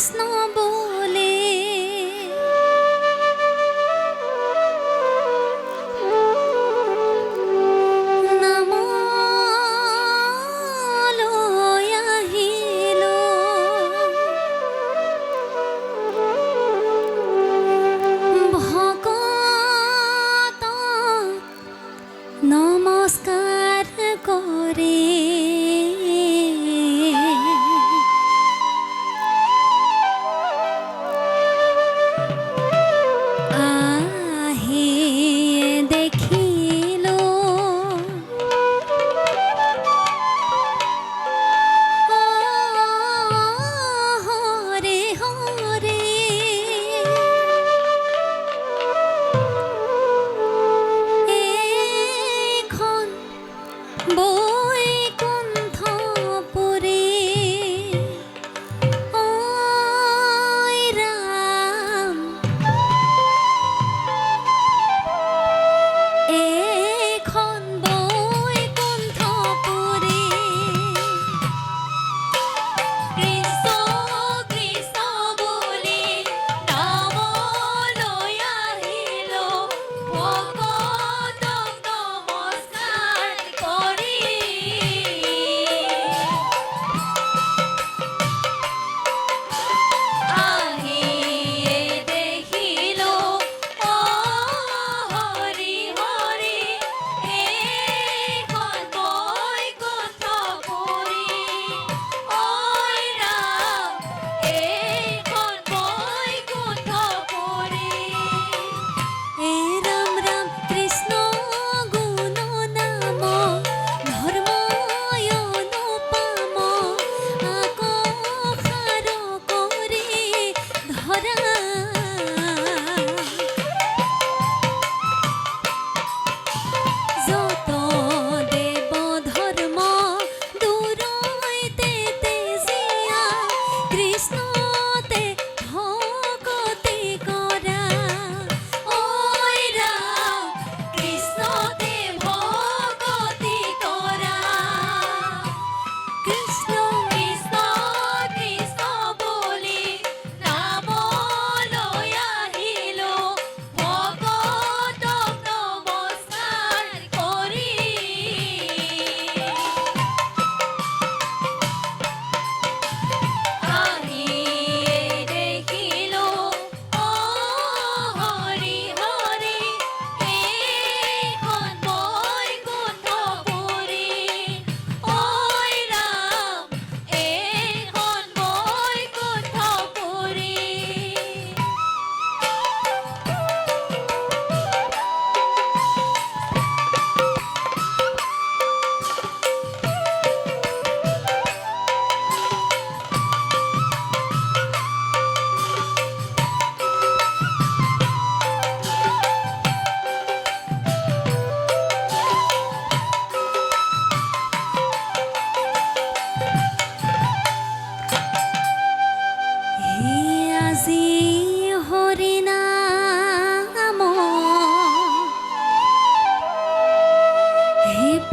কৃষ্ণ বলে নমস্কার করে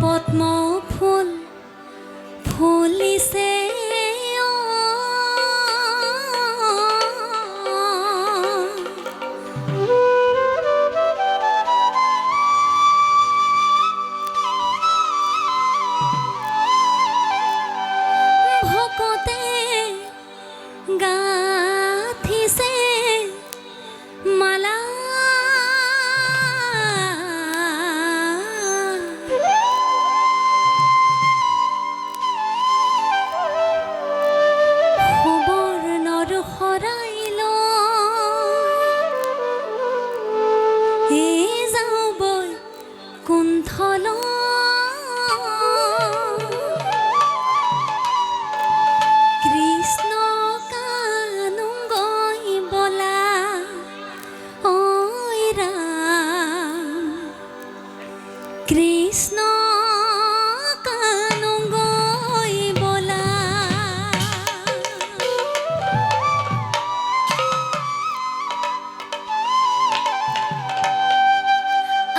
পদ্ম ফুল ফুলিছে ভকতে গাথিছে মালা কৃষ্ণ কানুঙ্গই বলা ওই রাম কৃষ্ণ কানুঙ্গই বলা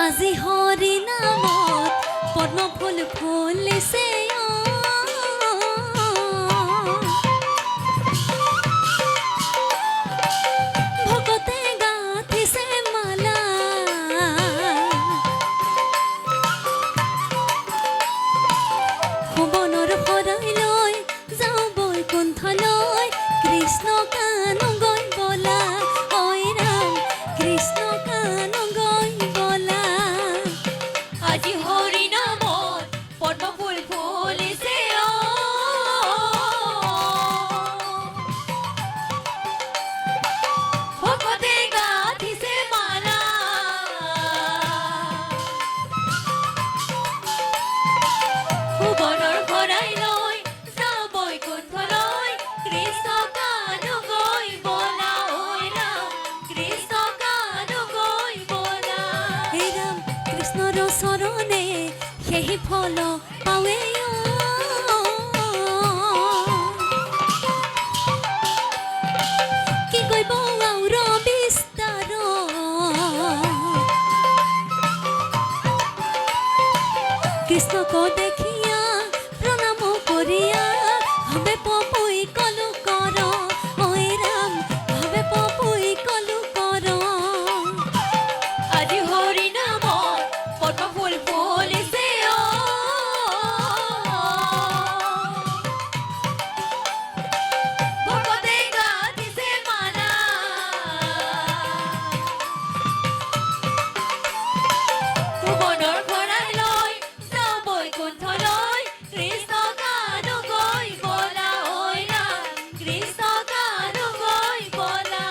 আজি হৰি নামত পদ্ম ফুল ফুলিছে। ফল পাৱে কি কইব আউৰ বিস্তাৰ কৃষ্ণক দেখিয়া প্ৰণাম কৰিয়া ভাবে পপুই কলু কৰ ঐ ৰাম ভাবে পপুই কলু কৰ আজি হৰি নামত পদ্ম ফুল ফুলিছে ভকতে গাঁঠিছে মালা ভুৱনৰ ভৰাই লৈ যাওঁ বৈকুণ্ঠলৈ কৃষ্ণ গানো গৈ বলা ঐ ৰাম কৃষ্ণ গানো গৈ বলা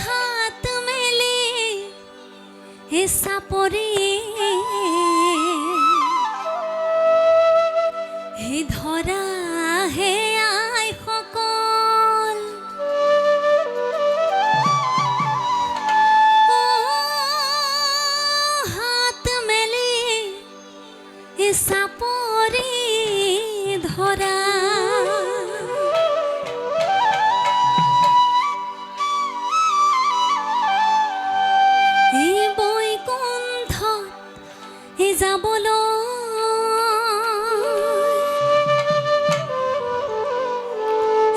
হাত মেলি চাপৰি হে ধৰা হে আইসকল হাত মেলি চাপৰি ধৰা এই বৈকুণ্ঠত যাবলৈ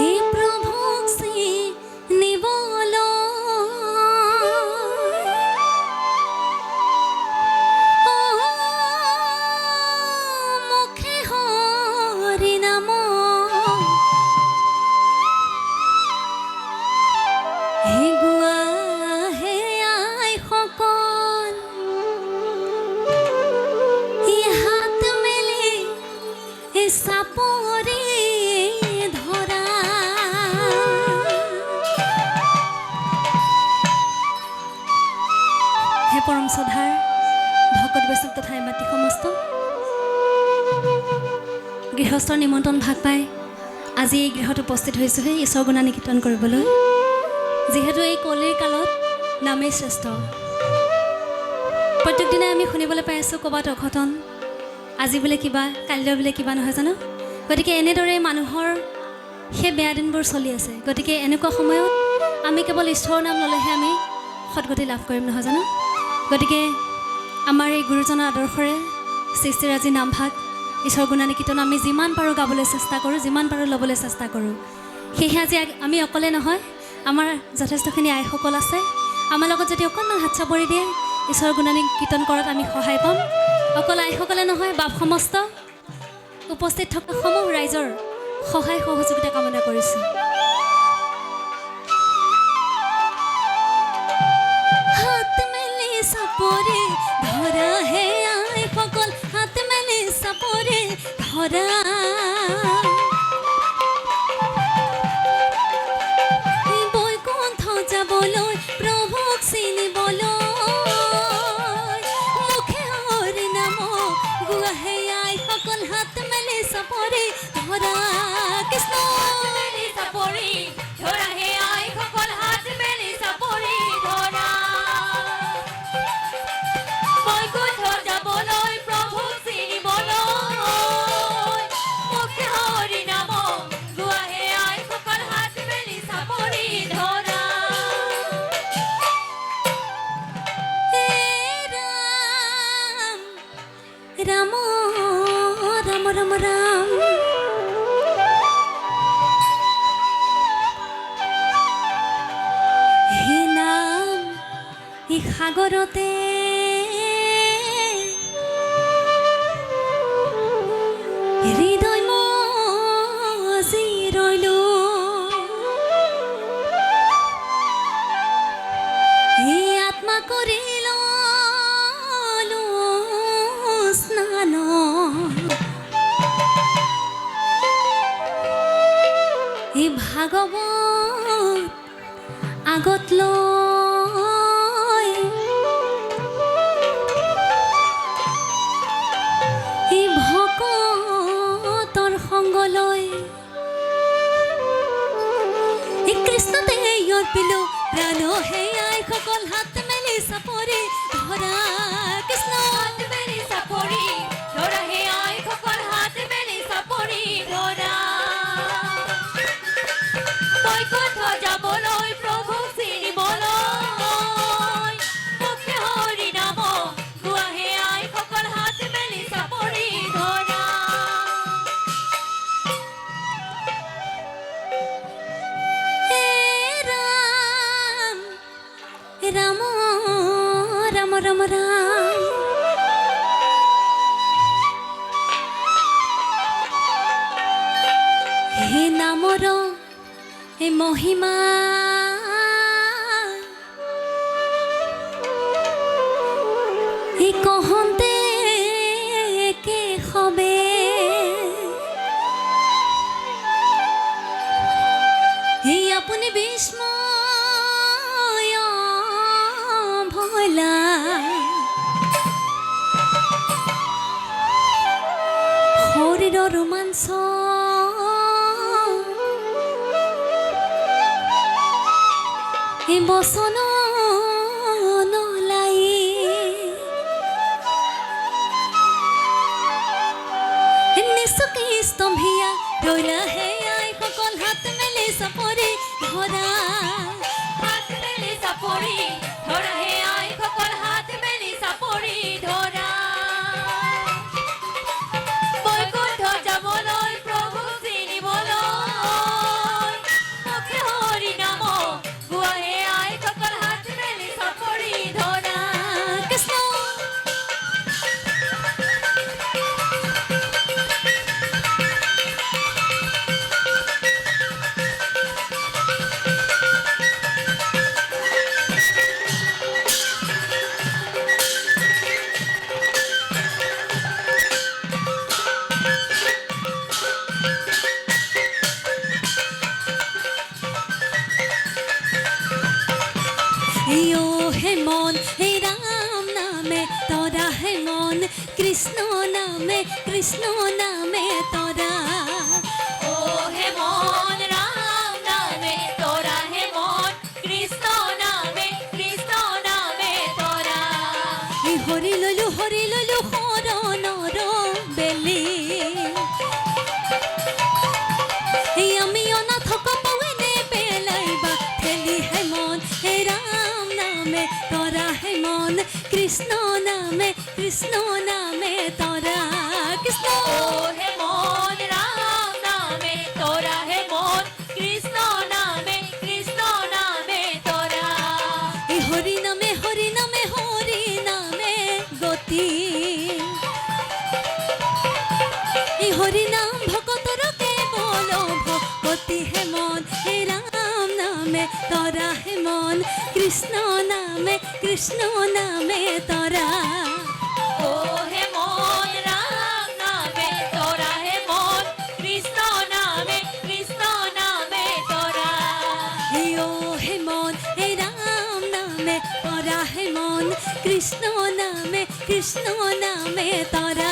এই প্ৰভুক চিনিবলৈ মুখে হৰি নাম হে গোৱা হে আইসকল ই হাত মেলি চাপৰি ধৰা হে পৰম শ্ৰদ্ধাৰ ভকত বৈষ্ণৱ তথা মাতৃ সমস্ত গৃহস্থৰ নিমন্ত্ৰণ ভাগ পাই আজি এই গৃহত উপস্থিত হৈছোঁহে ঈশ্বৰ গুণানী কীৰ্তন কৰিবলৈ যিহেতু এই কলিৰ কালত নামেই শ্ৰেষ্ঠ প্ৰত্যেক দিনাই আমি শুনিবলৈ পাই আছোঁ ক'ৰবাত অঘটন আজি বোলে কিবা কাইলৈ বোলে কিবা নহয় জানো গতিকে এনেদৰে মানুহৰ সেই বেয়া দিনবোৰ চলি আছে গতিকে এনেকুৱা সময়ত আমি কেৱল ঈশ্বৰৰ নাম ল'লেহে আমি সদগতি লাভ কৰিম নহয় জানো গতিকে আমাৰ এই গুৰুজনৰ আদৰ্শৰে সৃষ্টিৰ আজি নামভাগ ঈশ্বৰ গুণানী কীৰ্তন আমি যিমান পাৰোঁ গাবলৈ চেষ্টা কৰোঁ যিমান পাৰোঁ ল'বলৈ চেষ্টা কৰোঁ সেয়েহে আজি আমি অকলে নহয় আমাৰ যথেষ্টখিনি আইসকল আছে আমাৰ লগত যদি অকণমান হাত চাপৰি দিয়ে ঈশ্বৰৰ গুণানী কীৰ্তন কৰাত আমি সহায় পাম অকল আইসকলে নহয় বাপ সমস্ত উপস্থিত থকা সমূহ ৰাইজৰ সহায় সহযোগিতা কামনা কৰিছোঁ হাত মেলি চাপৰি ধৰা হে আইসকল হাত মেলি চাপৰি ধৰা বৈকুণ্ঠ যাবলৈ প্ৰভুক চিনিবলৈ মুখে হৰি নাম গোৱা হে আইসকল হাত মেলি চাপৰি ধৰা কৃষ্ণ মেলি চাপৰি ধৰা হে আইসকল হাত মেলি চাপৰি ধৰা বৈকুণ্ঠ যাবলৈ প্ৰভুক চিনিবলৈ মুখে হৰি নাম গোৱা হে আইসকল হাত মেলি চাপৰি ধৰা হে ৰাম ৰাম ৰাম ৰাম হে নাম ই সাগৰতে হৃদয় মজি ৰৈলো ভাগৱত আগত লৈ এই ভকতৰ সংগ লৈ এই কৃষ্ণতে অৰ্পিলো প্ৰাণ হে আইসকল হাত মেলি চাপৰি ধৰা কৃষ্ণ হাত মেলি চাপৰি ধৰা হে আইসকল হাত মেলি চাপৰি ধৰা বৈকুণ্ঠ যাবলৈ প্ৰভু চিনিবলৈ মুখে হৰি নাম গোৱা হে আইসকল হাত মেলি চাপৰি ধৰা হে ৰাম ৰাম ৰাম ৰাম ৰাম হে নামৰ হে মহিমা হে কহন্তে কে হবে হে আপুনি বিস্ময় ভলা শৰীৰৰ ৰোমাঞ্চ এই বচন নলাই নিচকে স্তম্ভিয়া ৰৈলা হে আইসকল হাত মেলি চাপৰি ধৰা হাত মেলি চাপৰি ধৰা হে আইসকল হাত মেলি চাপৰি ধৰা বৈকুণ্ঠ যাবলৈ প্ৰভু চিনিবলৈ মুখে হৰি নাম গোৱা হে আইসকল হাত মেলি চাপৰি ধৰা কৃষ্ণ ও হে মন হে ৰাম নামে তোৰা হে মন কৃষ্ণ নামে তোৰা ও হে মন ৰাম নামে তোৰা হে মন কৃষ্ণ নামে তোৰা এই হৰি ললু শৰণৰ বেলি এই আমি অনাথক পাৱেনে পেলাইবা ঠেলি হে মন হে ৰাম নামে তোৰা হে মন কৃষ্ণ নামে তোৰা কৃষ্ণ ও হে মন ৰাম নামে তোৰা হে মন কৃষ্ণ নামে তোৰা এই হৰি নামে গতি এই হৰি নাম ভকতৰ কেৱল ভকতি হে মন হে ৰাম নামে তোৰা হে মন কৃষ্ণ নামে তোৰা ও হে মন ৰাম নামে তোৰা হে মন কৃষ্ণ নামে তোৰা এই ও হে মন হে ৰাম নামে তোৰা হে মন কৃষ্ণ নামে তোৰা